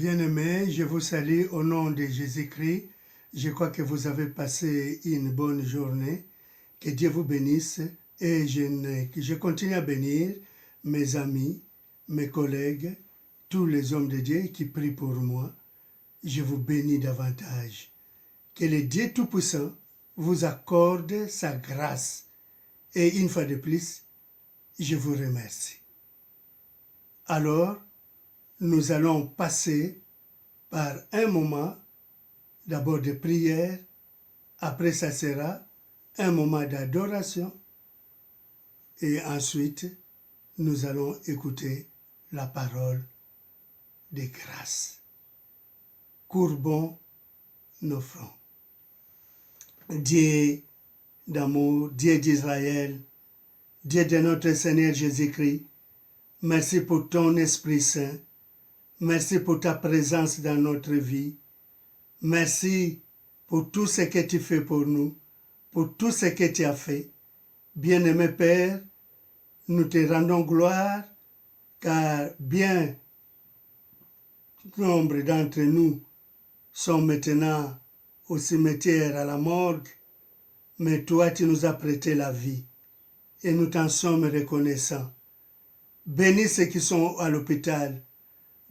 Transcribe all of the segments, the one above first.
Bien-aimés, je vous salue au nom de Jésus-Christ. Je crois que vous avez passé une bonne journée. Que Dieu vous bénisse et je continue à bénir mes amis, mes collègues, tous les hommes de Dieu qui prient pour moi. Je vous bénis davantage. Que le Dieu Tout-Puissant vous accorde sa grâce. Et une fois de plus, je vous remercie. Alors, nous allons passer par un moment d'abord de prière, après ça sera un moment d'adoration et ensuite nous allons écouter la parole de grâce. Courbons nos fronts. Dieu d'amour, Dieu d'Israël, Dieu de notre Seigneur Jésus-Christ, merci pour ton Esprit Saint. Merci pour ta présence dans notre vie. Merci pour tout ce que tu fais pour nous, pour tout ce que tu as fait. Bien-aimé Père, nous te rendons gloire, car bien nombre d'entre nous sont maintenant au cimetière, à la morgue, mais toi, tu nous as prêté la vie et nous t'en sommes reconnaissants. Bénis ceux qui sont à l'hôpital.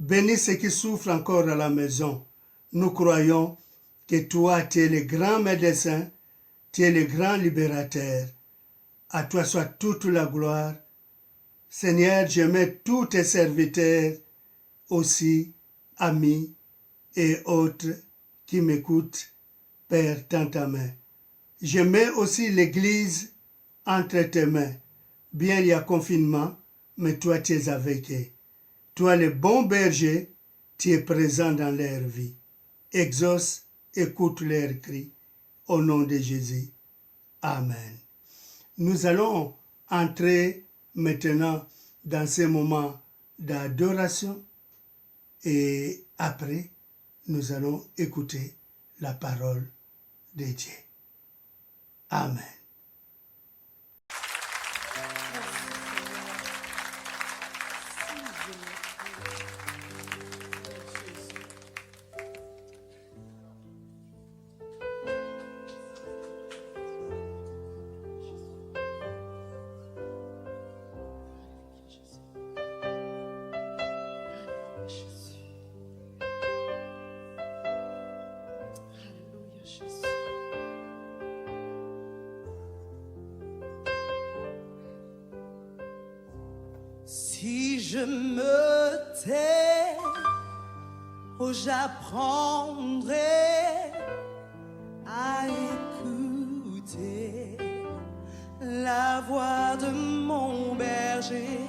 Bénis ceux qui souffrent encore à la maison. Nous croyons que toi, tu es le grand médecin, tu es le grand libérateur. À toi soit toute la gloire. Seigneur, je mets tous tes serviteurs, aussi amis et autres qui m'écoutent, Père, dans ta main. Je mets aussi l'Église entre tes mains. Bien, il y a confinement, mais toi, tu es avec eux. Toi, le bon berger, tu es présent dans leur vie. Exauce, écoute leurs cris. Au nom de Jésus. Amen. Nous allons entrer maintenant dans ce moment d'adoration et après, nous allons écouter la parole de Dieu. Amen. Si je me tais, oh, j'apprendrai à écouter la voix de mon berger.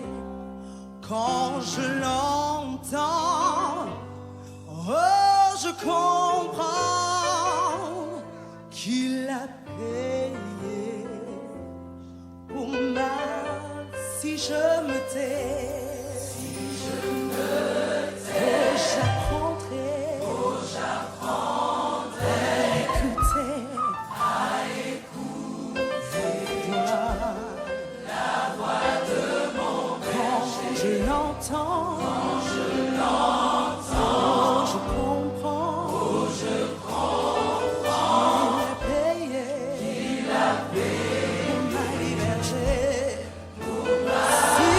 Quand je l'entends, oh, je comprends qu'il a payé pour ma. Si je me tais, oh, j'apprendrai à écouter la voix de mon berger. Quand je l'entends, je comprends, qu'il a payé pour ma liberté. Si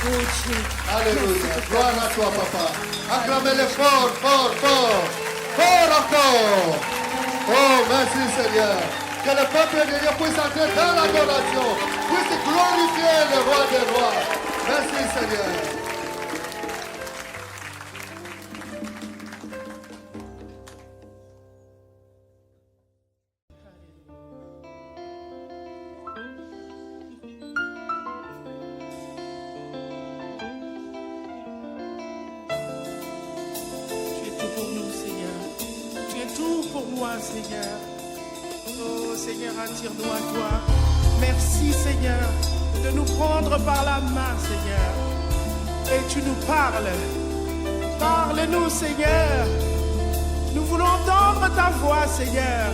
Oh Dieu. Alléluia. Gloire à toi, papa. Acclamez-le fort, fort, fort. Fort encore. Oh, merci Seigneur. Que le peuple de Dieu puisse entrer dans l'adoration, puisse glorifier le roi des rois. Merci Seigneur. Tu es tout pour nous, Seigneur. Tu es tout pour moi, Seigneur. Oh, Seigneur, attire-nous à toi. Merci, Seigneur, de nous prendre par la main, Seigneur. Et tu nous parles. Parle-nous, Seigneur. Nous voulons entendre ta voix, Seigneur.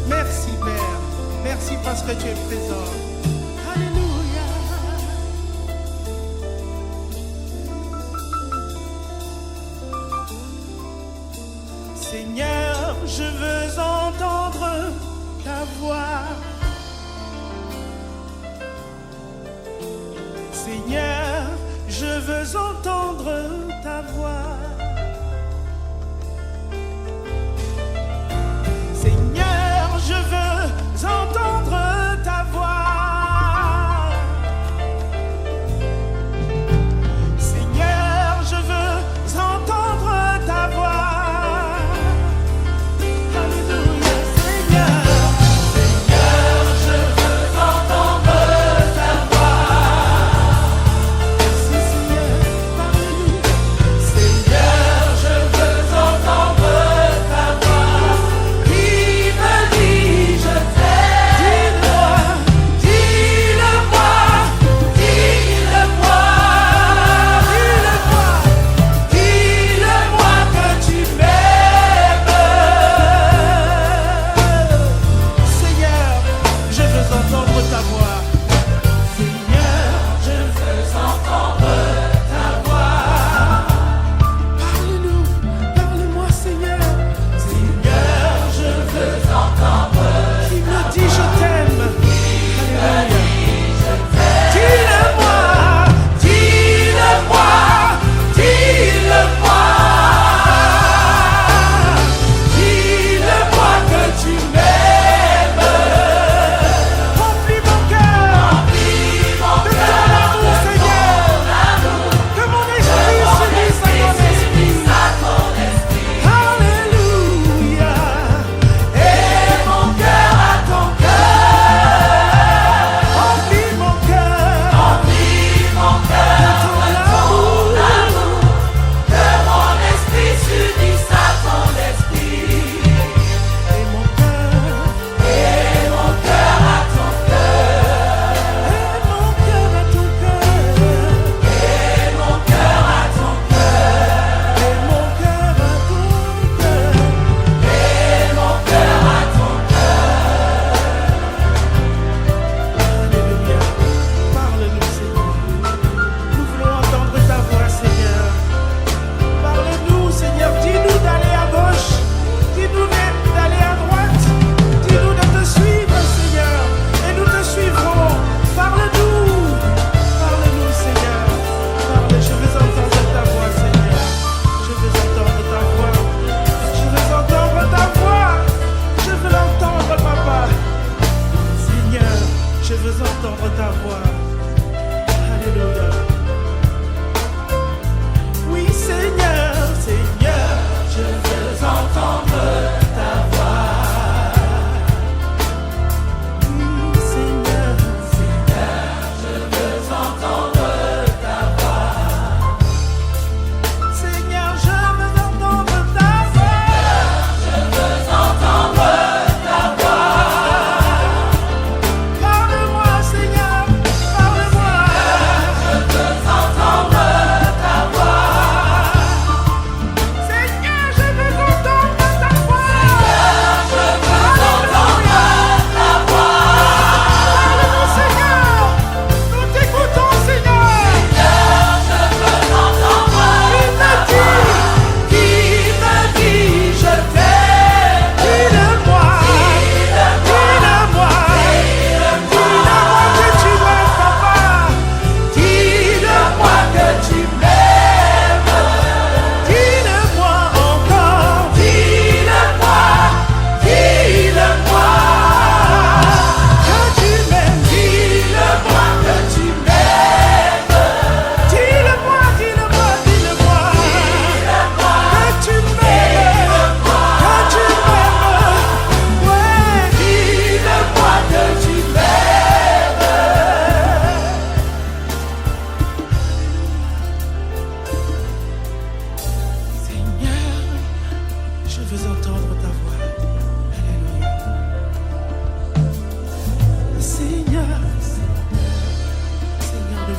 Merci, Père. Merci parce que tu es présent. Alléluia. Seigneur, je veux entendre ta voix. Seigneur, je veux entendre ta voix. Seigneur, je veux entendre ta voix. Seigneur, je veux entendre ta voix. Alléluia, Seigneur. Seigneur, je veux entendre ta voix. Merci, Seigneur, parle-nous. Seigneur,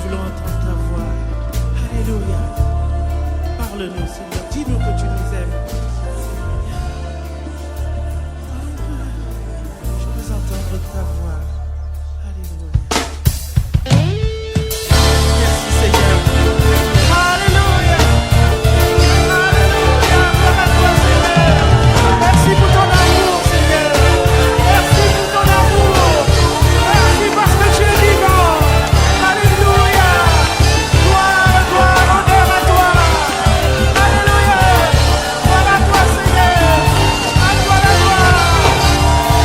voulons entendre ta voix. Alléluia. Parle-nous, Seigneur. Dis-nous que tu nous aimes. Je veux entendre ta voix. Alléluia. Merci, Seigneur. Alléluia. Alléluia. Gloire à toi, Seigneur. Merci pour ton amour, Seigneur. Merci pour ton amour. Merci parce que tu es vivant. Alléluia. Gloire, gloire, honneur à toi. Alléluia. Gloire à toi, Seigneur. À toi la gloire.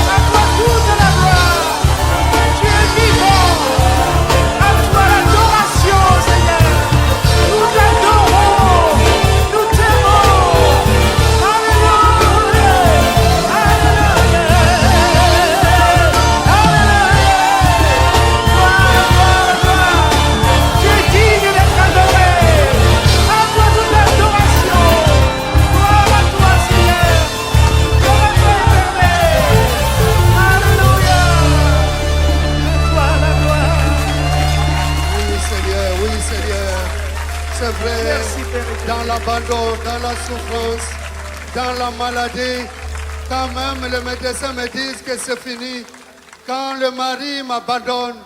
À toi toute la gloire. Tu es vivant. À toi l'adoration, Seigneur. Nous t'adorons. Nous t'aimons. Alléluia. Alléluia. Tu es digne d'être adoré. À toi toute l'adoration. Gloire à toi, Seigneur. Gloire à toi, Éternel. Alléluia. À toi la gloire. Oui, Seigneur. C'est vrai, Merci, Père éternel. dans l'abandon, dans la souffrance, dans la maladie, quand même les médecins me disent que c'est fini, quand le mari m'abandonne,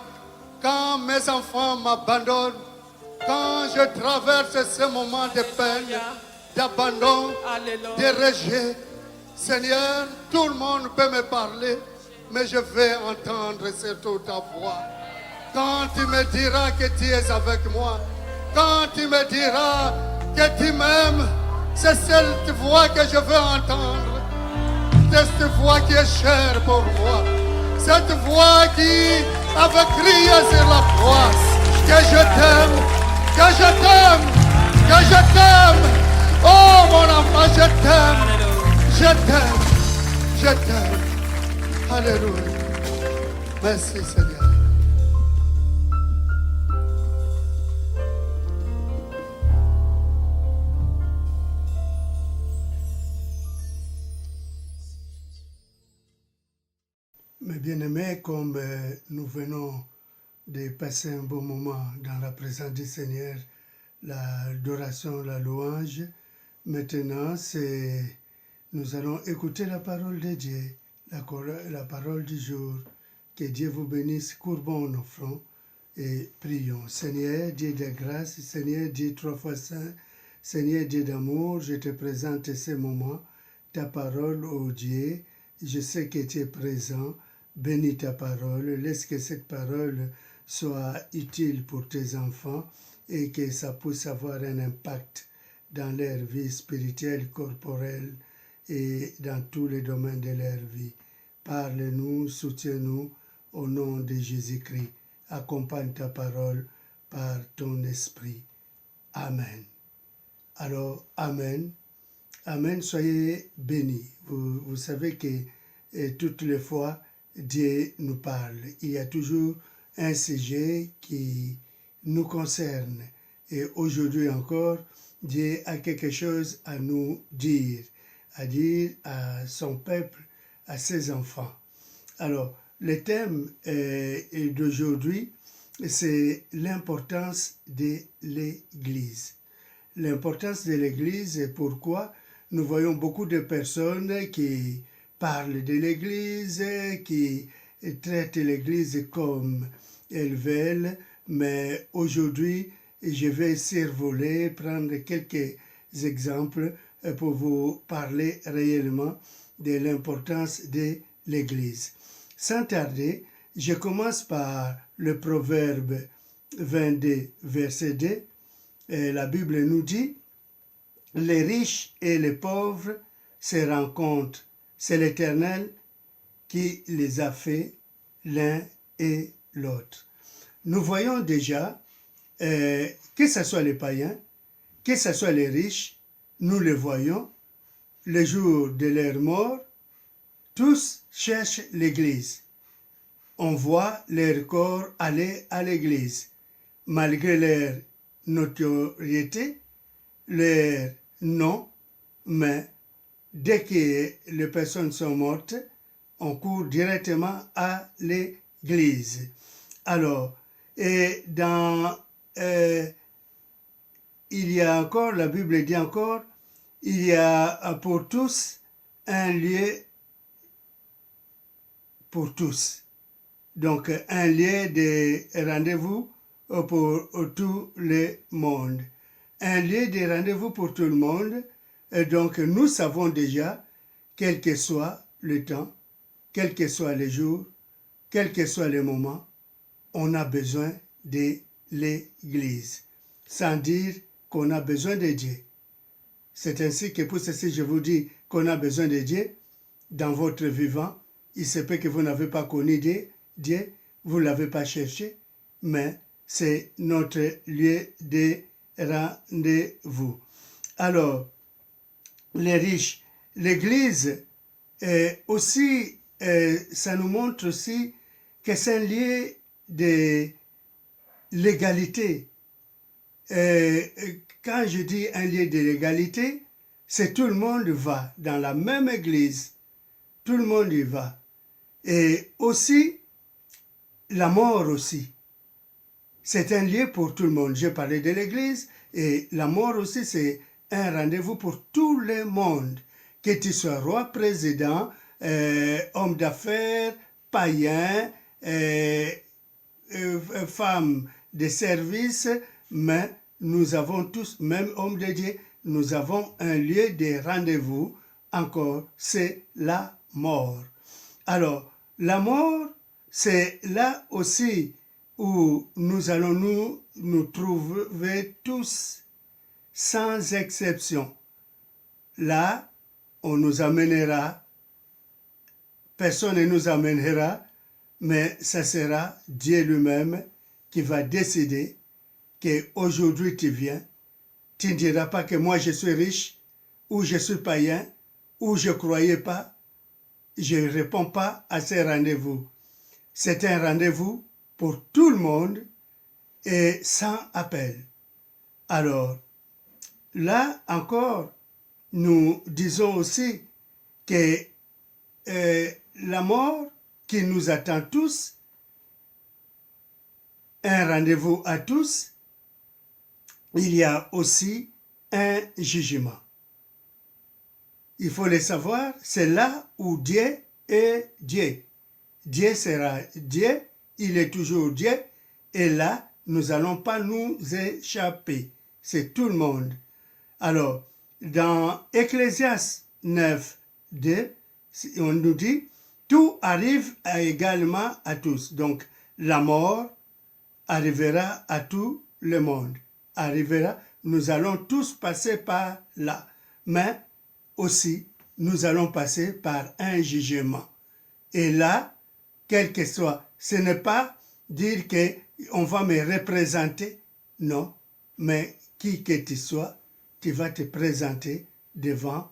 quand mes enfants m'abandonnent, quand je traverse ce moment de peine, d'abandon, Alléluia. de rejet, Seigneur, tout le monde peut me parler, mais je vais entendre surtout ta voix. Quand tu me diras que tu es avec moi, quand tu me diras que tu m'aimes, c'est cette voix que je veux entendre. C'est cette voix qui est chère pour moi. Cette voix qui avait crié sur la croix que je t'aime, que je t'aime, que je t'aime. Oh mon enfant, je t'aime, je t'aime, je t'aime. Alléluia. Merci Seigneur. Mes bien-aimés, comme nous venons de passer un bon moment dans la présence du Seigneur, l'adoration, la louange, maintenant nous allons écouter la parole de Dieu, la parole du jour. Que Dieu vous bénisse, courbons nos fronts et prions. Seigneur, Dieu de grâce, Seigneur, Dieu trois fois saint, Seigneur, Dieu d'amour, je te présente ce moment, ta parole, ô Dieu. Je sais que tu es présent. Bénis ta parole, laisse que cette parole soit utile pour tes enfants et que ça puisse avoir un impact dans leur vie spirituelle, corporelle et dans tous les domaines de leur vie. Parle-nous, soutiens-nous au nom de Jésus-Christ. Accompagne ta parole par ton esprit. Amen. Alors, Amen. Amen, soyez bénis. Vous savez que toutes les fois, Dieu nous parle. Il y a toujours un sujet qui nous concerne. Et aujourd'hui encore, Dieu a quelque chose à nous dire, à dire à son peuple, à ses enfants. Alors, le thème d'aujourd'hui, c'est l'importance de l'Église. L'importance de l'Église et pourquoi nous voyons beaucoup de personnes qui parlent de l'Église, qui traitent l'Église comme elles veulent, mais aujourd'hui, je vais survoler, prendre quelques exemples pour vous parler réellement de l'importance de l'Église. Sans tarder, je commence par le Proverbe 22, verset 2. Et la Bible nous dit, « Les riches et les pauvres se rencontrent. C'est l'Éternel qui les a fait l'un et l'autre. » Nous voyons déjà, que ce soit les païens, que ce soit les riches, nous les voyons, le jour de leur mort, tous cherchent l'Église. On voit leur corps aller à l'Église, malgré leur notoriété, leur nom, mais dès que les personnes sont mortes, on court directement à l'Église. Alors, et dans il y a encore, la Bible dit encore, il y a pour tous un lieu pour tous. Donc, un lieu de rendez-vous pour tout le monde. Un lieu de rendez-vous pour tout le monde. Et donc, nous savons déjà, quel que soit le temps, quel que soit le jour, quel que soit le moment, on a besoin de l'Église. Sans dire qu'on a besoin de Dieu. C'est ainsi que pour ceci, je vous dis qu'on a besoin de Dieu dans votre vivant. Il se peut que vous n'avez pas connu Dieu, vous ne l'avez pas cherché, mais c'est notre lieu de rendez-vous. Alors, les riches, l'Église, aussi, ça nous montre aussi que c'est un lieu de l'égalité. Quand je dis un lieu de l'égalité, c'est tout le monde va dans la même église. Tout le monde y va. Et aussi, la mort aussi. C'est un lieu pour tout le monde. J'ai parlé de l'église et la mort aussi, c'est un rendez-vous pour tout le monde. Que tu sois roi, président, homme d'affaires, païen, femme de service, mais nous avons tous, même hommes de Dieu, nous avons un lieu de rendez-vous, encore, c'est la mort. Alors, la mort, c'est là aussi où nous allons nous trouver tous, sans exception. Là, on nous amènera, personne ne nous amènera, mais ça sera Dieu lui-même qui va décider qu'aujourd'hui tu viens. Tu ne diras pas que moi je suis riche, ou je suis païen, ou je ne croyais pas. Je ne réponds pas à ces rendez-vous. C'est un rendez-vous pour tout le monde et sans appel. Alors, là encore, nous disons aussi que la mort qui nous attend tous, un rendez-vous à tous, il y a aussi un jugement. Il faut le savoir, c'est là où Dieu est Dieu. Dieu sera Dieu, il est toujours Dieu, et là, nous n'allons pas nous échapper. C'est tout le monde. Alors, dans Ecclésiaste 9, 2, on nous dit, tout arrive également à tous. Donc, la mort arrivera à tout le monde. Arrivera, nous allons tous passer par là. Mais aussi, nous allons passer par un jugement. Et là, quel que soit, ce n'est pas dire qu'on va me représenter, non, mais qui que tu sois, tu vas te présenter devant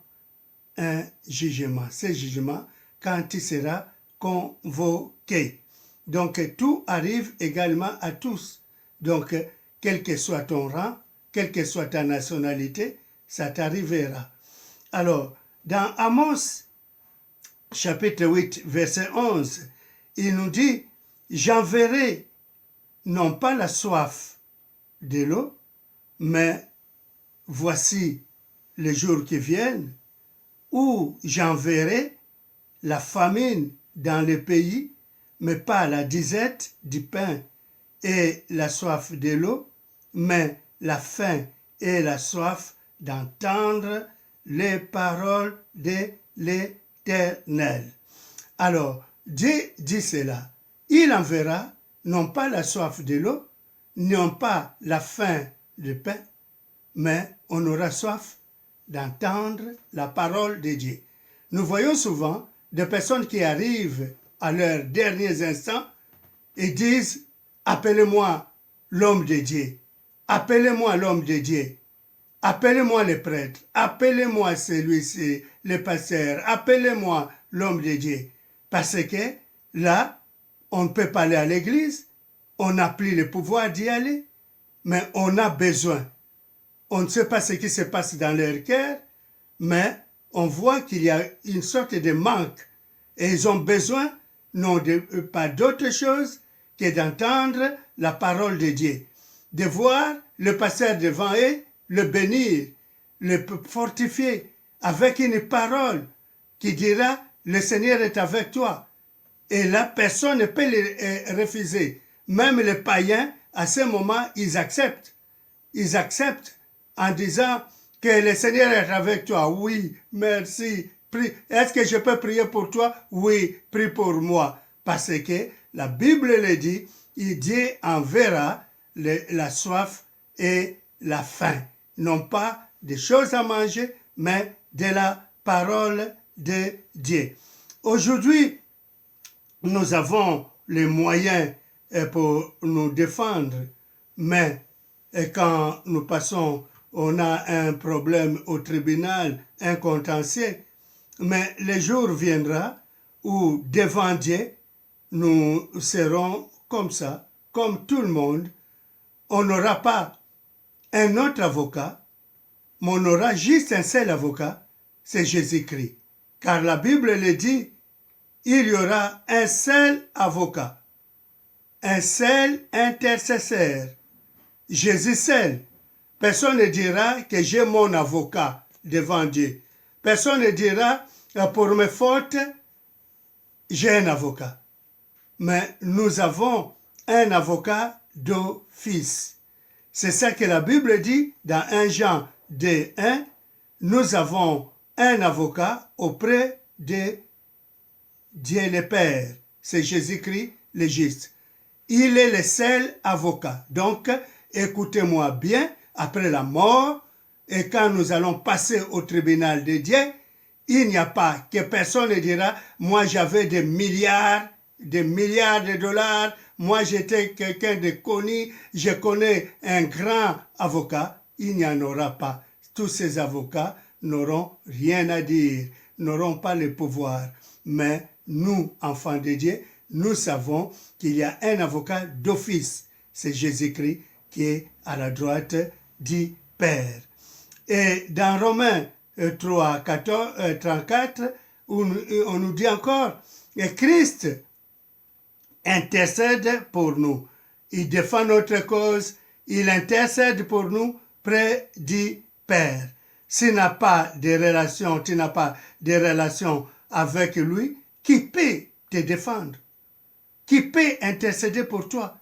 un jugement. Ce jugement, quand tu seras convoqué. Donc, tout arrive également à tous. Donc, quel que soit ton rang, quelle que soit ta nationalité, ça t'arrivera. Alors, dans Amos, chapitre 8, verset 11, il nous dit, « J'enverrai non pas la soif de l'eau, mais voici les jours qui viennent, où j'enverrai la famine dans les pays, mais pas la disette du pain et la soif de l'eau, mais la faim et la soif d'entendre les paroles de l'Éternel. » Alors, Dieu dit cela. Il enverra non pas la soif de l'eau, non pas la faim du pain, mais on aura soif d'entendre la parole de Dieu. Nous voyons souvent des personnes qui arrivent à leurs derniers instants et disent « Appelez-moi l'homme de Dieu, appelez-moi l'homme de Dieu, appelez-moi le prêtre, appelez-moi celui-ci, le pasteur, appelez-moi l'homme de Dieu. » Parce que là, on ne peut pas aller à l'église, on n'a plus le pouvoir d'y aller, mais on a besoin. On ne sait pas ce qui se passe dans leur cœur, mais on voit qu'il y a une sorte de manque. Et ils ont besoin, pas d'autre chose que d'entendre la parole de Dieu. de voir le pasteur devant eux, le bénir, le fortifier avec une parole qui dira « Le Seigneur est avec toi ». Et là, personne ne peut le refuser. Même les païens, à ce moment, ils acceptent. Ils acceptent en disant que le Seigneur est avec toi. Oui, merci. Prie. Est-ce que je peux prier pour toi? Oui, prie pour moi. Parce que la Bible le dit, Dieu enverra la soif et la faim. Non pas des choses à manger, mais de la parole de Dieu. Aujourd'hui, nous avons les moyens pour nous défendre, mais quand nous passons, on a un problème au tribunal, un contentieux, mais le jour viendra où devant Dieu, nous serons comme ça, comme tout le monde. On n'aura pas un autre avocat, mais on aura juste un seul avocat, c'est Jésus-Christ. Car la Bible le dit, il y aura un seul avocat, un seul intercesseur, Jésus seul. Personne ne dira que j'ai mon avocat devant Dieu. Personne ne dira, pour mes fautes, j'ai un avocat. Mais nous avons un avocat d'office. C'est ça que la Bible dit dans 1 Jean 2:1. Nous avons un avocat auprès de Dieu le Père. C'est Jésus-Christ le juste. Il est le seul avocat. Donc, écoutez-moi bien, après la mort, et quand nous allons passer au tribunal de Dieu, il n'y a pas que personne ne dira, moi j'avais des milliards de dollars, moi j'étais quelqu'un de connu, je connais un grand avocat. Il n'y en aura pas. Tous ces avocats n'auront rien à dire, n'auront pas le pouvoir. Mais nous, enfants de Dieu, nous savons qu'il y a un avocat d'office. C'est Jésus-Christ qui est à la droite du Père. Et dans Romains 3, 34, on nous dit encore que Christ intercède pour nous. Il défend notre cause, il intercède pour nous près du Père. S'il n'a pas de relation, tu n'as pas de relation avec lui, qui peut te défendre? Qui peut intercéder pour toi?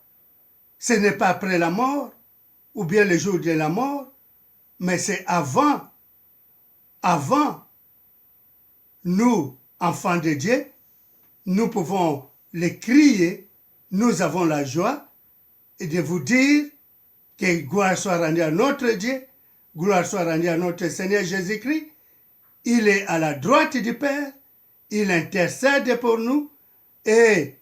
Ce n'est pas après la mort, ou bien le jour de la mort, mais c'est avant. Avant, nous, enfants de Dieu, nous pouvons les crier, nous avons la joie et de vous dire que gloire soit rendue à notre Dieu, gloire soit rendue à notre Seigneur Jésus-Christ. Il est à la droite du Père, il intercède pour nous et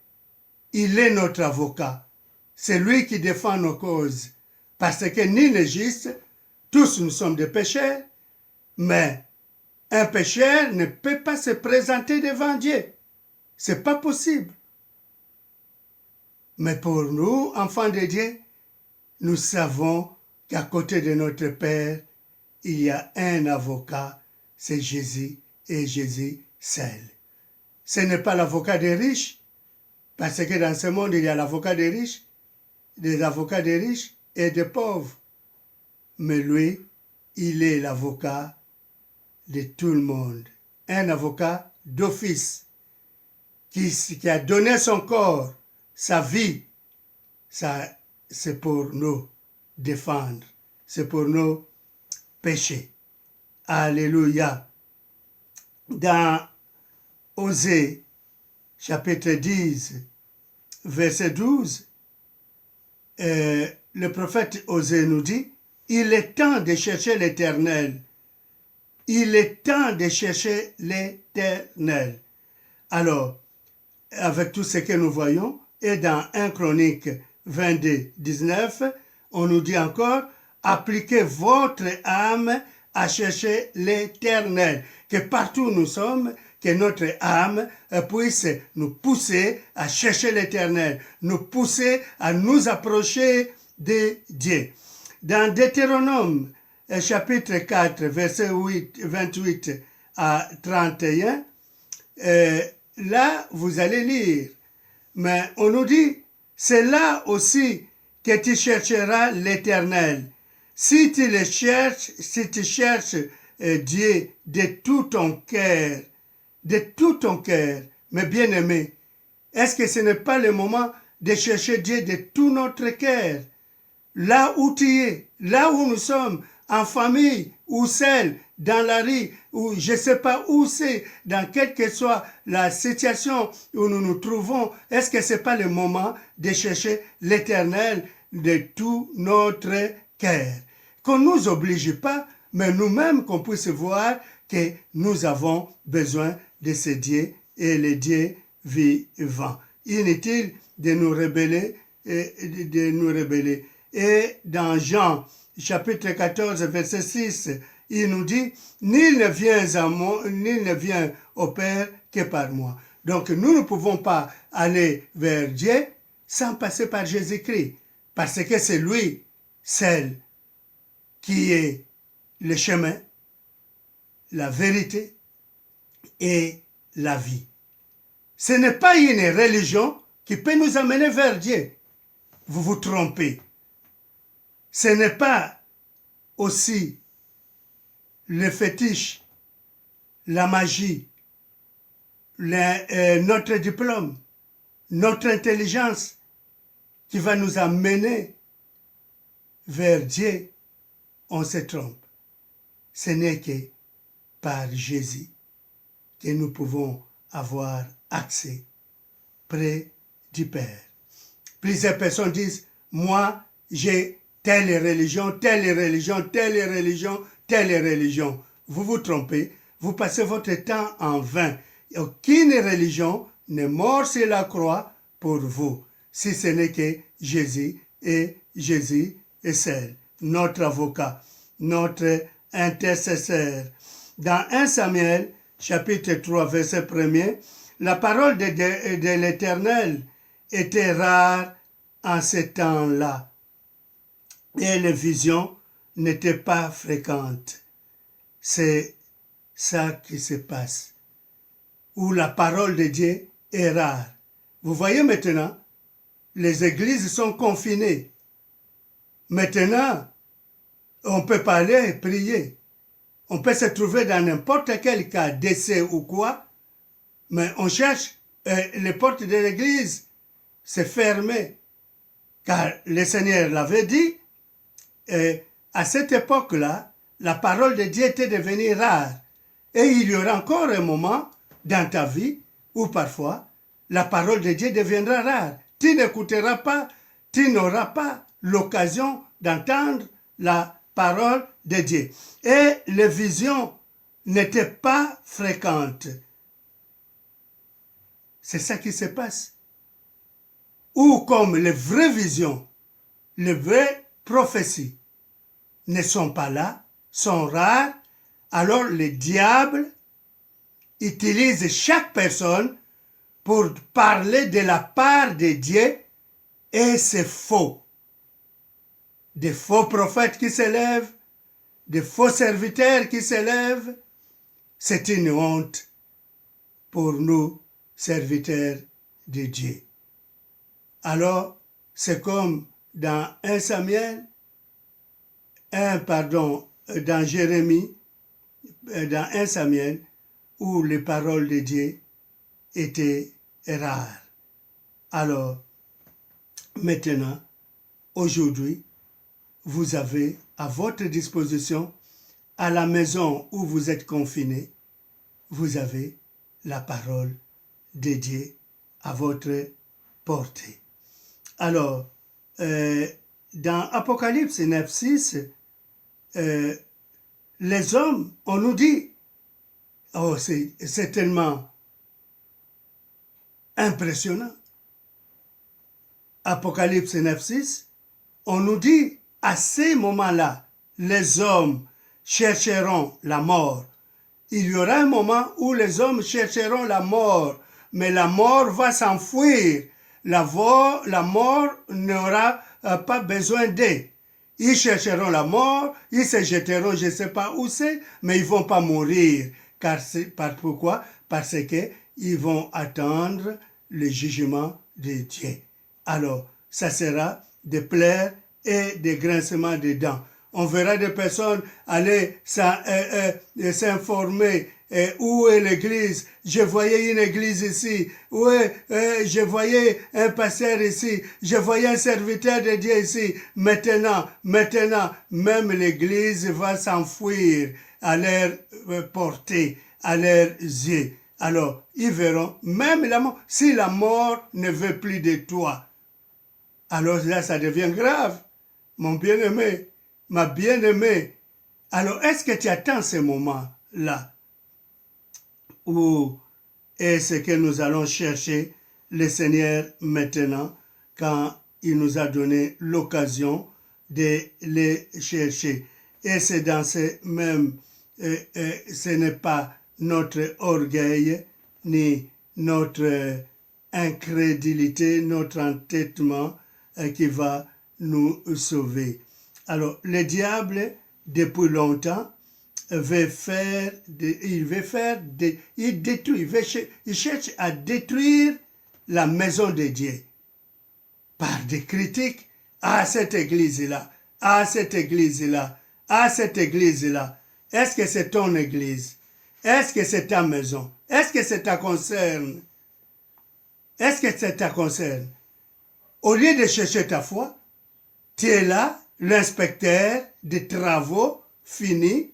il est notre avocat. C'est lui qui défend nos causes. Parce que nul n'est juste, tous nous sommes des pécheurs, mais un pécheur ne peut pas se présenter devant Dieu. C'est pas possible. Mais pour nous, enfants de Dieu, nous savons qu'à côté de notre Père, il y a un avocat, c'est Jésus et Jésus seul. Ce n'est pas l'avocat des riches, parce que dans ce monde, il y a l'avocat des riches, des avocats des riches et des pauvres. Mais lui, il est l'avocat de tout le monde. Un avocat d'office qui a donné son corps, sa vie. Ça, c'est pour nous défendre. C'est pour nous pécher. Alléluia. Dans Osée, chapitre 10, verset 12, le prophète Osée nous dit, il est temps de chercher l'Éternel. Il est temps de chercher l'Éternel. Alors, avec tout ce que nous voyons, et dans 1 Chronique 22, 19, on nous dit encore, appliquez votre âme à chercher l'Éternel. Que partout où nous sommes, que notre âme puisse nous pousser à chercher l'Éternel, nous pousser à nous approcher de Dieu. Dans Deutéronome, chapitre 4, verset 28 à 31, là, vous allez lire. Mais on nous dit, c'est là aussi que tu chercheras l'Éternel. Si tu le cherches, si tu cherches Dieu de tout ton cœur, mes bien-aimés, est-ce que ce n'est pas le moment de chercher Dieu de tout notre cœur? Là où tu es, là où nous sommes, en famille, ou seul, dans la rue, ou je ne sais pas où c'est, dans quelle que soit la situation où nous nous trouvons, est-ce que ce n'est pas le moment de chercher l'Éternel de tout notre cœur? Qu'on ne nous oblige pas, mais nous-mêmes qu'on puisse voir que nous avons besoin de ce Dieu et le Dieu vivant. Inutile de nous rebeller, Et dans Jean, chapitre 14, verset 6, il nous dit, nul ne vient au Père que par moi. Donc nous ne pouvons pas aller vers Dieu sans passer par Jésus-Christ, parce que c'est lui, seul, qui est le chemin, la vérité et la vie. Ce n'est pas une religion qui peut nous amener vers Dieu. Vous vous trompez. Ce n'est pas aussi le fétiche, la magie, notre diplôme, notre intelligence qui va nous amener vers Dieu. On se trompe. Ce n'est que par Jésus que nous pouvons avoir accès près du Père. Plusieurs personnes disent, moi, j'ai telle religion. Vous vous trompez, vous passez votre temps en vain. Aucune religion n'est morte sur la croix pour vous, si ce n'est que Jésus est seul, notre avocat, notre intercesseur. Dans 1 Samuel, chapitre 3, verset 1er, la parole de l'Éternel était rare en ce temps-là, et les visions n'étaient pas fréquentes. C'est ça qui se passe, où la parole de Dieu est rare. Vous voyez maintenant, les églises sont confinées. Maintenant, on peut pas aller prier. On peut se trouver dans n'importe quel cas, décès ou quoi, mais on cherche les portes de l'église, c'est fermé. Car le Seigneur l'avait dit, à cette époque-là, la parole de Dieu était devenue rare. Et il y aura encore un moment dans ta vie où parfois la parole de Dieu deviendra rare. Tu n'écouteras pas, tu n'auras pas l'occasion d'entendre la parole de Dieu. Et les visions n'étaient pas fréquentes. C'est ça qui se passe. Ou comme les vraies visions, les vraies prophéties ne sont pas là, sont rares, alors le diable utilise chaque personne pour parler de la part de Dieu, et c'est faux. Des faux prophètes qui s'élèvent, des faux serviteurs qui s'élèvent, c'est une honte pour nous, serviteurs de Dieu. Alors, c'est comme dans dans Jérémie, dans 1 Samuel, où les paroles de Dieu étaient rares. Alors, maintenant, aujourd'hui, vous avez à votre disposition, à la maison où vous êtes confinés, vous avez la parole de Dieu à votre portée. Alors, dans Apocalypse 9:6, les hommes, on nous dit, oh, c'est tellement impressionnant. Apocalypse 9:6, on nous dit, à ces moments-là, les hommes chercheront la mort. Il y aura un moment où les hommes chercheront la mort, mais la mort va s'enfuir. La mort n'aura pas besoin d'eux. Ils chercheront la mort, ils se jetteront, je ne sais pas où c'est, mais ils ne vont pas mourir. Pourquoi? Parce qu'ils vont attendre le jugement de Dieu. Alors, ça sera des pleurs et des grincements de dents. On verra des personnes aller s'informer. Où est l'église? Je voyais une église ici. Je voyais un pasteur ici. Je voyais un serviteur de Dieu ici. Maintenant, même l'église va s'enfuir à leur portée, à leurs yeux. Alors, ils verront, même la mort, si la mort ne veut plus de toi, alors là, ça devient grave. Mon bien-aimé, ma bien-aimée, alors est-ce que tu attends ce moment-là? Où est-ce que nous allons chercher le Seigneur maintenant quand il nous a donné l'occasion de les chercher? Et c'est dans ce même, ce n'est pas notre orgueil ni notre incrédulité, notre entêtement qui va nous sauver. Alors, le diable, depuis longtemps, il cherche à détruire la maison de Dieu par des critiques à cette église-là, à cette église-là, à cette église-là. Est-ce que c'est ton église? Est-ce que c'est ta maison? Est-ce que ça te concerne? Est-ce que ça te concerne? Au lieu de chercher ta foi, tu es là, l'inspecteur des travaux finis.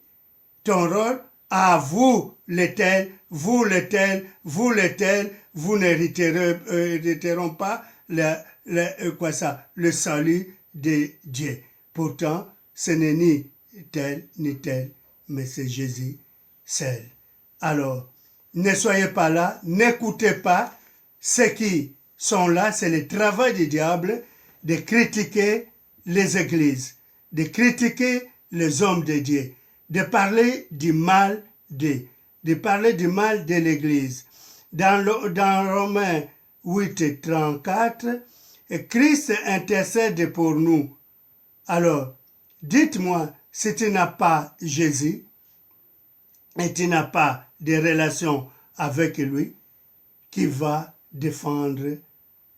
Ton rôle, à vous l'Éternel, vous l'Éternel, vous l'Éternel, vous n'hériteront pas le salut de Dieu. Pourtant, ce n'est ni tel, mais c'est Jésus seul. Alors, ne soyez pas là, n'écoutez pas ceux qui sont là, c'est le travail du diable de critiquer les églises, de critiquer les hommes de Dieu, de parler du mal de l'Église. Dans Romains 8, 34, Christ intercède pour nous. Alors, dites-moi, si tu n'as pas Jésus et tu n'as pas de relation avec lui, qui va défendre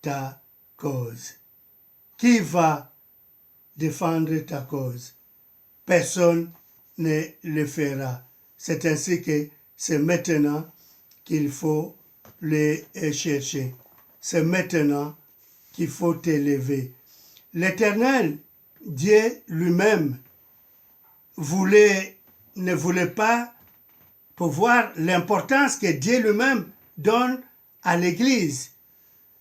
ta cause? Qui va défendre ta cause? Personne ne le fera. C'est ainsi que c'est maintenant qu'il faut les chercher. C'est maintenant qu'il faut t'élever. L'Éternel, Dieu lui-même, ne voulait pas pour voir l'importance que Dieu lui-même donne à l'Église.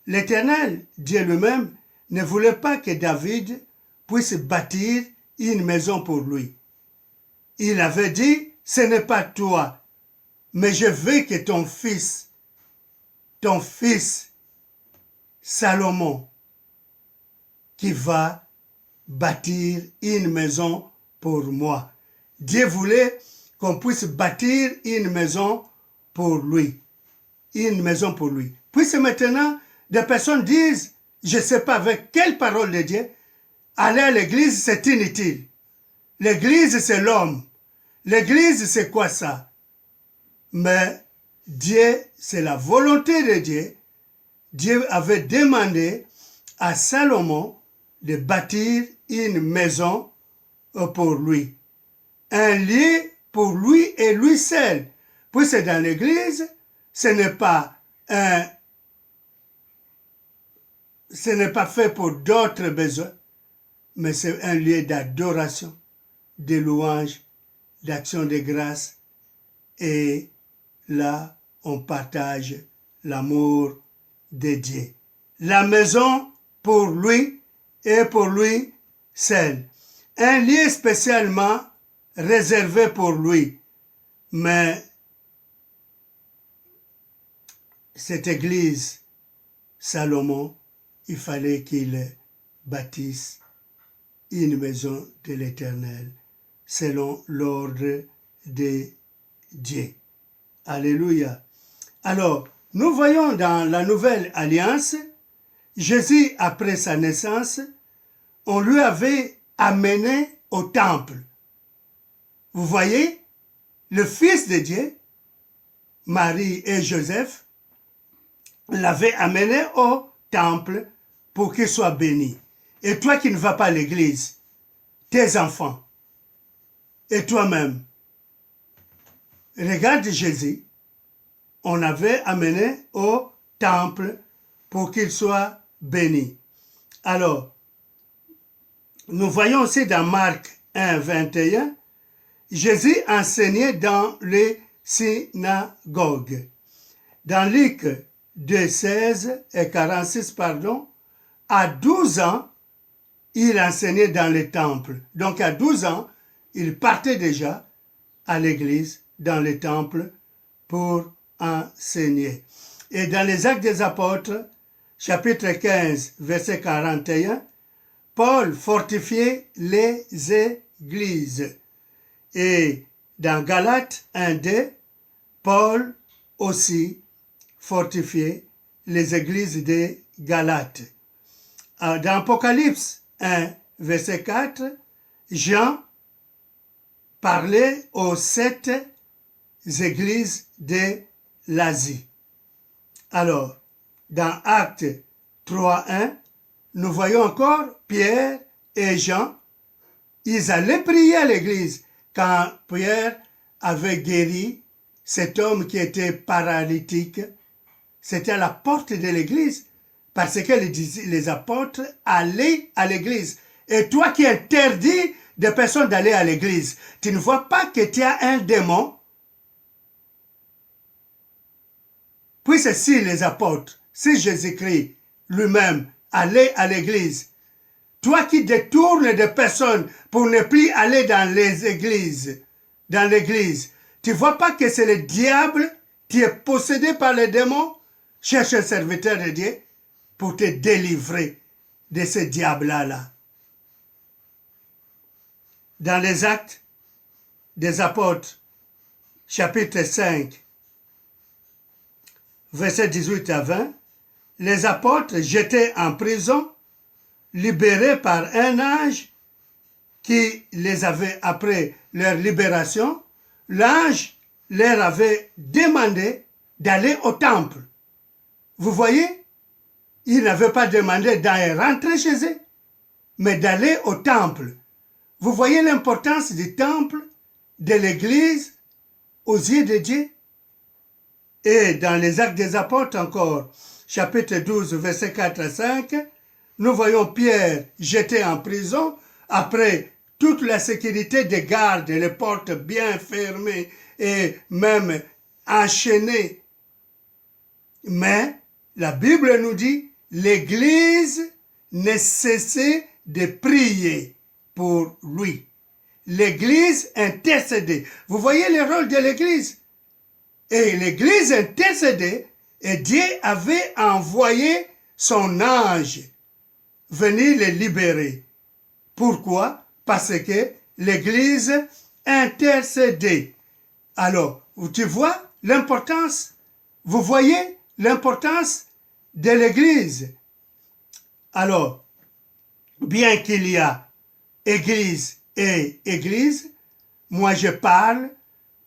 L'Éternel, Dieu lui-même, ne voulait pas que David puisse bâtir une maison pour lui. Il avait dit, ce n'est pas toi, mais je veux que ton fils Salomon, qui va bâtir une maison pour moi. Dieu voulait qu'on puisse bâtir une maison pour lui. Une maison pour lui. Puisque maintenant, des personnes disent, je ne sais pas avec quelle parole de Dieu, aller à l'église, c'est inutile. L'église, c'est l'homme. L'église, c'est quoi ça? Mais Dieu, c'est la volonté de Dieu. Dieu avait demandé à Salomon de bâtir une maison pour lui. Un lieu pour lui et lui seul. Puisque dans l'église, ce n'est pas fait pour d'autres besoins, mais c'est un lieu d'adoration, de louange, d'action de grâce. Et là, on partage l'amour de Dieu. La maison pour lui et pour lui seul. Un lieu spécialement réservé pour lui. Mais cette église, Salomon, il fallait qu'il bâtisse une maison de l'Éternel selon l'ordre de Dieu. Alléluia. Alors, nous voyons dans la Nouvelle Alliance, Jésus, après sa naissance, on lui avait amené au temple. Vous voyez, le Fils de Dieu, Marie et Joseph, l'avaient amené au temple pour qu'il soit béni. Et toi qui ne vas pas à l'église, tes enfants, et toi-même, regarde Jésus, on avait amené au temple pour qu'il soit béni. Alors, nous voyons aussi dans Marc 1, 21, Jésus enseignait dans les synagogues. Dans Luc 2, 16 et 46, à 12 ans, il enseignait dans les temples. Donc à 12 ans, il partait déjà à l'église, dans les temples, pour enseigner. Et dans les Actes des Apôtres, chapitre 15, verset 41, Paul fortifiait les églises. Et dans Galates 1:2, Paul aussi fortifiait les églises de Galates. Dans Apocalypse 1, verset 4, Jean parlait aux 7 églises de l'Asie. Alors, dans Actes 3:1, nous voyons encore Pierre et Jean, ils allaient prier à l'église quand Pierre avait guéri cet homme qui était paralytique. C'était à la porte de l'église parce que les apôtres allaient à l'église. Et toi qui interdis des personnes d'aller à l'église, tu ne vois pas que tu as un démon? Puis c'est si les apôtres, si Jésus-Christ lui-même allait à l'église, toi qui détournes des personnes pour ne plus aller dans les églises, dans l'église, tu ne vois pas que c'est le diable qui est possédé par les démons? Cherche un serviteur de Dieu pour te délivrer de ce diable-là. Dans les Actes des Apôtres, chapitre 5, versets 18 à 20, les apôtres jetés en prison, libérés par un ange qui les avait, après leur libération, l'ange leur avait demandé d'aller au temple. Vous voyez, il n'avait pas demandé d'aller rentrer chez eux, mais d'aller au temple. Vous voyez l'importance du temple, de l'église, aux yeux de Dieu? Et dans les Actes des Apôtres encore, chapitre 12, versets 4 à 5, nous voyons Pierre jeté en prison après toute la sécurité des gardes, les portes bien fermées et même enchaînées. Mais la Bible nous dit, l'Église ne cessait de prier pour lui. L'Église intercédait. Vous voyez le rôle de l'Église? Et l'Église intercédait et Dieu avait envoyé son ange venir les libérer. Pourquoi? Parce que l'Église intercédait. Alors, tu vois l'importance? Vous voyez l'importance de l'Église? Alors, bien qu'il y a Église et Église, moi je parle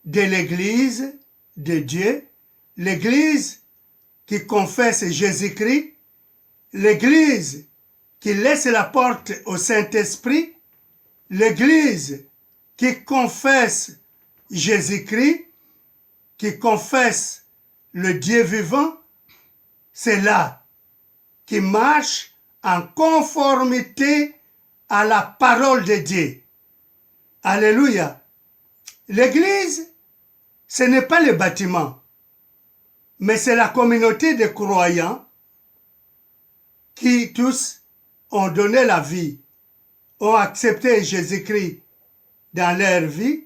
de l'Église de Dieu, l'Église qui confesse Jésus-Christ, l'Église qui laisse la porte au Saint-Esprit, l'Église qui confesse Jésus-Christ, qui confesse le Dieu vivant, c'est là qui marche en conformité à la parole de Dieu. Alléluia. L'Église, ce n'est pas le bâtiment, mais c'est la communauté de croyants qui tous ont donné la vie, ont accepté Jésus-Christ dans leur vie.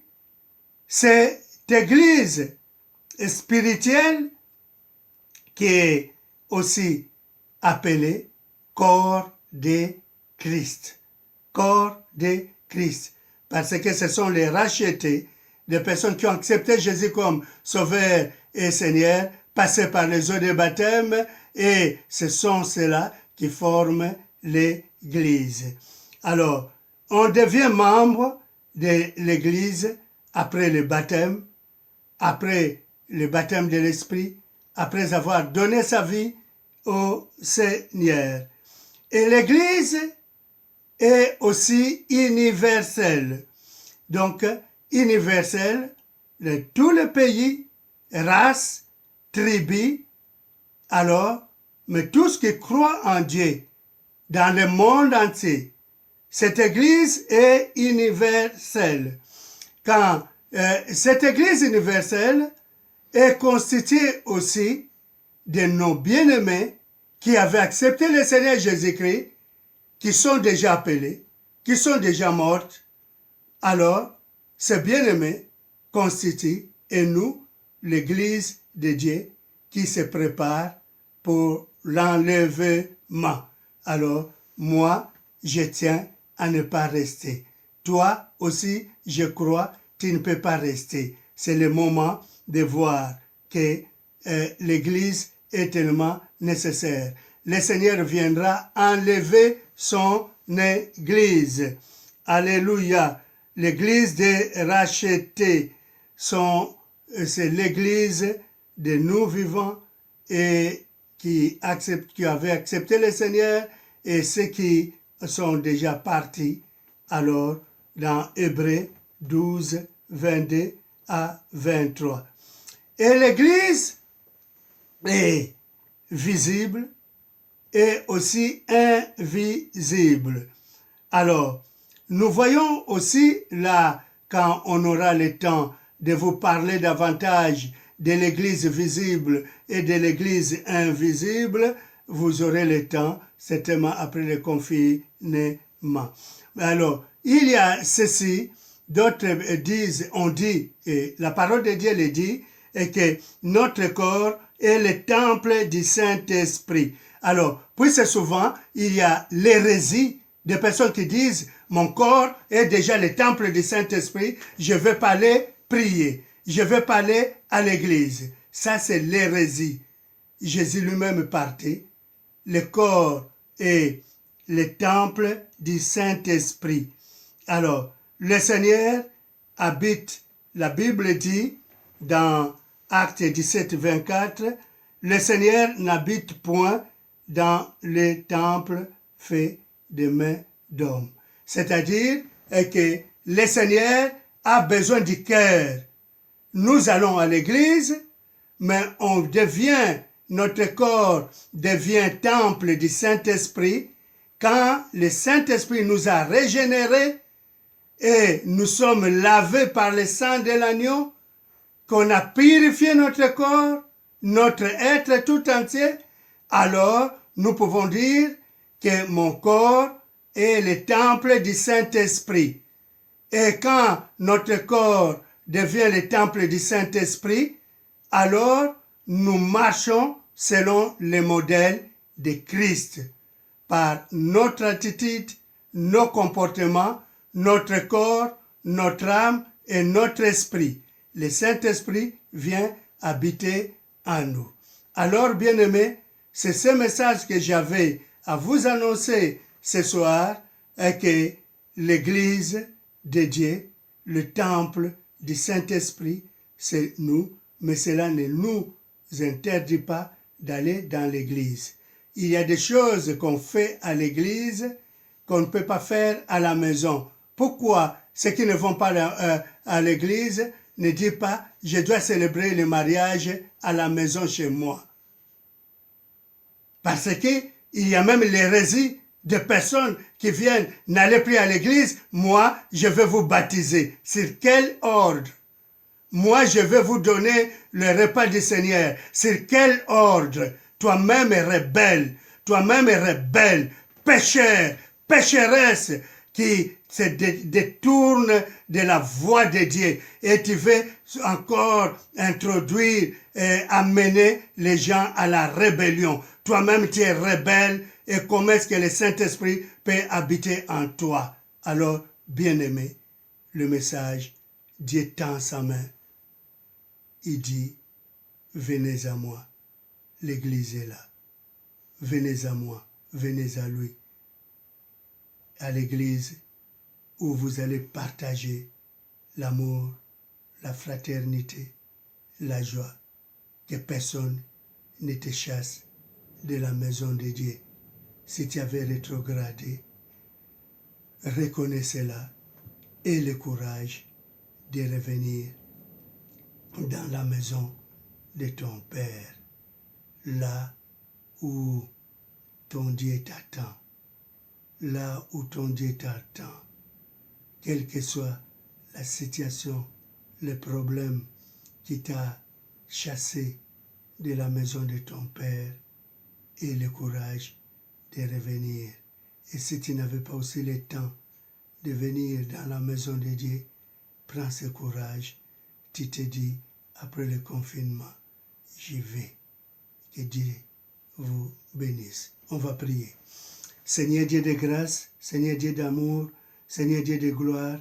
Cette Église spirituelle qui est aussi appelée corps de Christ. Corps de Christ. Parce que ce sont les rachetés, des personnes qui ont accepté Jésus comme Sauveur et Seigneur, passés par les eaux de baptême, et ce sont ceux-là qui forment l'Église. Alors, on devient membre de l'Église après le baptême de l'Esprit, après avoir donné sa vie au Seigneur. Et l'Église est aussi universel. Donc, universel de tous les pays, races, tribus, alors, mais tous qui croient en Dieu dans le monde entier. Cette Église est universelle. Quand cette Église universelle est constituée aussi de nos bien-aimés qui avaient accepté le Seigneur Jésus-Christ, qui sont déjà appelés, qui sont déjà morts. Alors, ces bien-aimés constituent, et nous, l'Église de Dieu, qui se prépare pour l'enlèvement. Alors, moi, je tiens à ne pas rester. Toi aussi, je crois, tu ne peux pas rester. C'est le moment de voir que l'Église est tellement nécessaire. Le Seigneur viendra enlever son Église. Alléluia. L'Église des rachetés, c'est l'Église de nous vivants et qui avaient accepté le Seigneur et ceux qui sont déjà partis. Alors, dans Hébreux 12, 22 à 23. Et l'Église est visible et aussi invisible. Alors, nous voyons aussi là, quand on aura le temps de vous parler davantage de l'Église visible et de l'Église invisible, vous aurez le temps, certainement après le confinement. Alors, il y a ceci, d'autres on dit, et la parole de Dieu le dit, et que notre corps est le temple du Saint-Esprit. Alors, puisque souvent, il y a l'hérésie des personnes qui disent, mon corps est déjà le temple du Saint-Esprit, je ne vais pas aller prier, je ne vais pas aller à l'église. Ça, c'est l'hérésie. Jésus lui-même partait. Le corps est le temple du Saint-Esprit. Alors, le Seigneur habite, la Bible dit, dans Actes 17, 24, le Seigneur n'habite point dans les temples faits de mains d'hommes. C'est-à-dire que le Seigneur a besoin du cœur. Nous allons à l'église, mais notre corps devient temple du Saint-Esprit quand le Saint-Esprit nous a régénérés et nous sommes lavés par le sang de l'agneau, qu'on a purifié notre corps, notre être tout entier, alors nous pouvons dire que mon corps est le temple du Saint-Esprit. Et quand notre corps devient le temple du Saint-Esprit, alors nous marchons selon le modèle de Christ, par notre attitude, nos comportements, notre corps, notre âme et notre esprit. Le Saint-Esprit vient habiter en nous. Alors, bien-aimés, c'est ce message que j'avais à vous annoncer ce soir, est que l'Église de Dieu, le temple du Saint-Esprit, c'est nous, mais cela ne nous interdit pas d'aller dans l'Église. Il y a des choses qu'on fait à l'Église qu'on ne peut pas faire à la maison. Pourquoi ceux qui ne vont pas à l'Église ne disent pas « je dois célébrer le mariage à la maison chez moi ». Parce qu'il y a même l'hérésie de personnes qui viennent n'aller plus à l'église, moi, je vais vous baptiser. Sur quel ordre? Moi, je vais vous donner le repas du Seigneur. Sur quel ordre? Toi-même est rebelle, pécheur, pécheresse, qui se détourne de la voie de Dieu. Et tu veux encore introduire et amener les gens à la rébellion. Toi-même, tu es rebelle. Et comment est-ce que le Saint-Esprit peut habiter en toi? Alors, bien-aimé, le message, Dieu tend sa main. Il dit, venez à moi. L'Église est là. Venez à moi. Venez à lui. À l'Église où vous allez partager l'amour, la fraternité, la joie. Que personne ne te chasse de la maison de Dieu. Si tu avais rétrogradé, Reconnaissez-la et le courage de revenir dans la maison de ton Père, là où ton Dieu t'attend, là où ton Dieu t'attend, quelle que soit la situation, le problème qui t'a chassé de la maison de ton Père, et le courage de revenir. Et si tu n'avais pas aussi le temps de venir dans la maison de Dieu, prends ce courage. Tu te dis, après le confinement, j'y vais. Que Dieu vous bénisse. On va prier. Seigneur Dieu de grâce, Seigneur Dieu d'amour, Seigneur Dieu de gloire,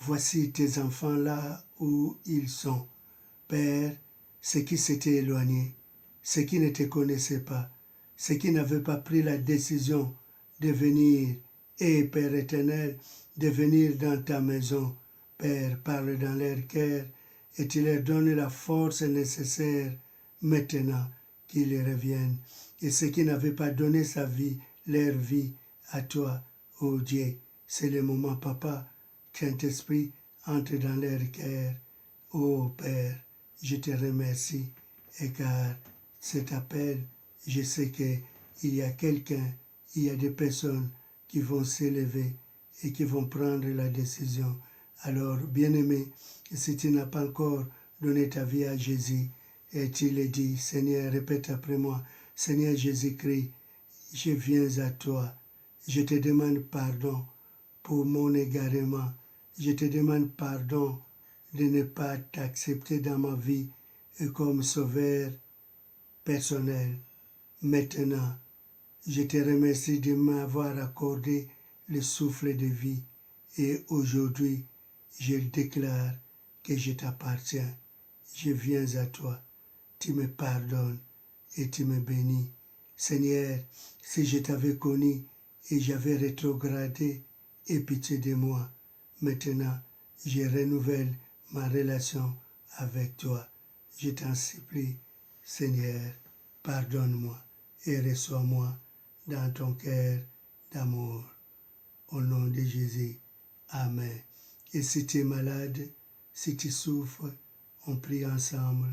voici tes enfants là où ils sont. Père, ceux qui s'étaient éloignés, ceux qui ne te connaissaient pas, ceux qui n'avaient pas pris la décision de venir, et Père éternel, de venir dans ta maison. Père, parle dans leur cœur et tu leur donnes la force nécessaire maintenant qu'ils reviennent. Et ceux qui n'avaient pas donné sa vie, leur vie à toi, ô Dieu, c'est le moment, Papa, Saint-Esprit, entre dans leur cœur. Ô Père, je te remercie, et car cet appel, je sais qu'il y a quelqu'un, il y a des personnes qui vont s'élever et qui vont prendre la décision. Alors, bien-aimé, si tu n'as pas encore donné ta vie à Jésus, et tu le dis, Seigneur, répète après moi, Seigneur Jésus-Christ, je viens à toi, je te demande pardon pour mon égarement, je te demande pardon de ne pas t'accepter dans ma vie comme sauveur personnel. Maintenant, je te remercie de m'avoir accordé le souffle de vie et aujourd'hui, je déclare que je t'appartiens. Je viens à toi. Tu me pardonnes et tu me bénis. Seigneur, si je t'avais connu et j'avais rétrogradé, aie pitié de moi. Maintenant, je renouvelle ma relation avec toi. Je t'en supplie, Seigneur, pardonne-moi et reçois-moi dans ton cœur d'amour. Au nom de Jésus. Amen. Et si tu es malade, si tu souffres, on prie ensemble.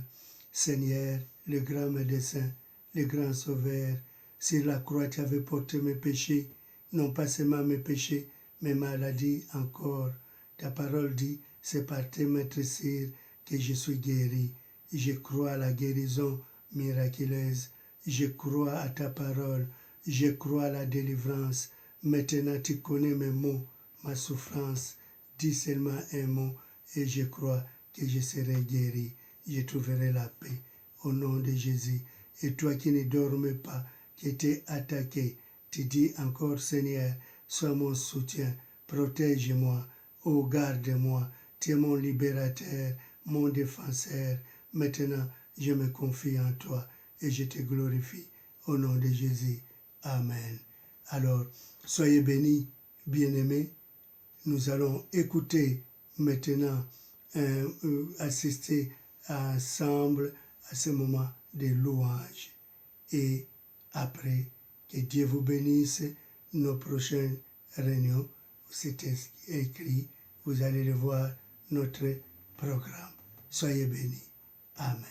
Seigneur, le grand médecin, le grand sauveur, sur la croix tu avais porté mes péchés, non pas seulement mes péchés, mes maladies encore. Ta parole dit, c'est par tes maîtresses que je suis guéri. Je crois à la guérison miraculeuse. Je crois à ta parole. Je crois à la délivrance. Maintenant, tu connais mes mots, ma souffrance. Dis seulement un mot et je crois que je serai guéri. Je trouverai la paix au nom de Jésus. Et toi qui ne dormais pas, qui étais attaqué, tu dis encore, Seigneur, sois mon soutien, protège-moi, oh garde-moi, tu es mon libérateur, mon défenseur. Maintenant, je me confie en toi et je te glorifie au nom de Jésus. Amen. Alors, soyez bénis, bien-aimés. Nous allons écouter maintenant, assister ensemble à ce moment de louange. Et après, que Dieu vous bénisse. Nos prochaines réunions, c'est écrit, vous allez le voir, notre programme. Soyez bénis. Amen.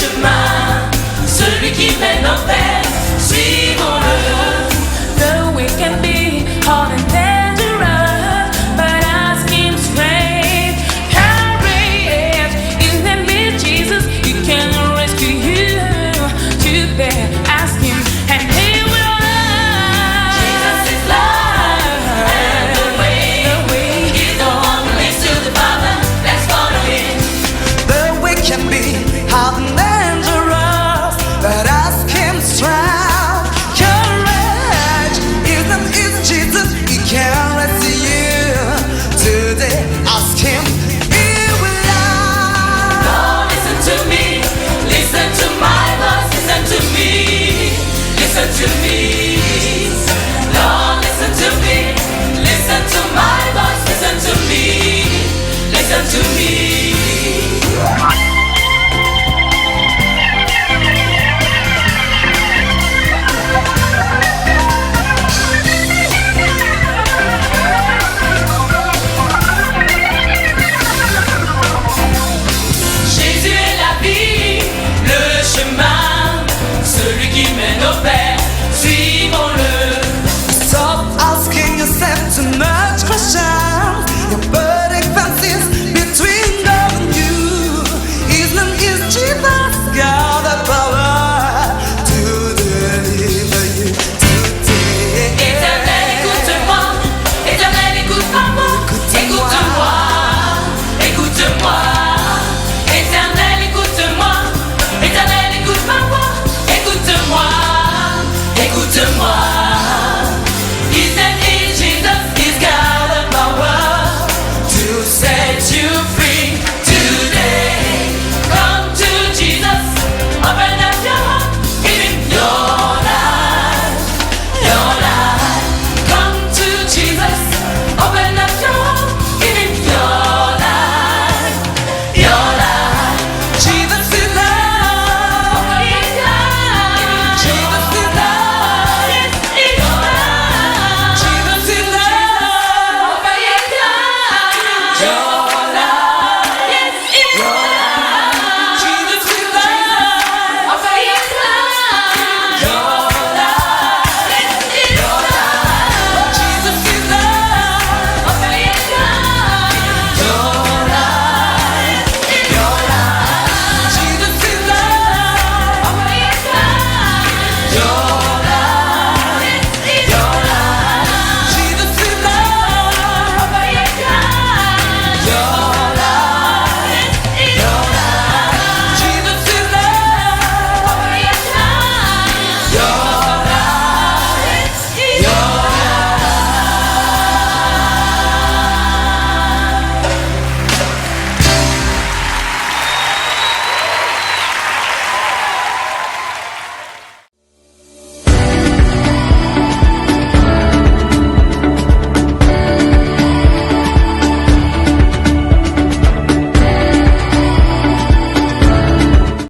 chemin, celui qui mène en paix, suivons-le. The way can be hard and dangerous, but ask Him strength, courage. In the name of Jesus, He can rescue you. To bear, ask Him, and He will love. Jesus is love, and the way, He's the one who leads to the Father. Let's follow Him. The way can be hard and dangerous, but ask Him strength, courage. His name is Jesus, He can rescue you. Today, ask Him, He will love. Oh, listen to me, listen to my voice, listen to me, listen to me.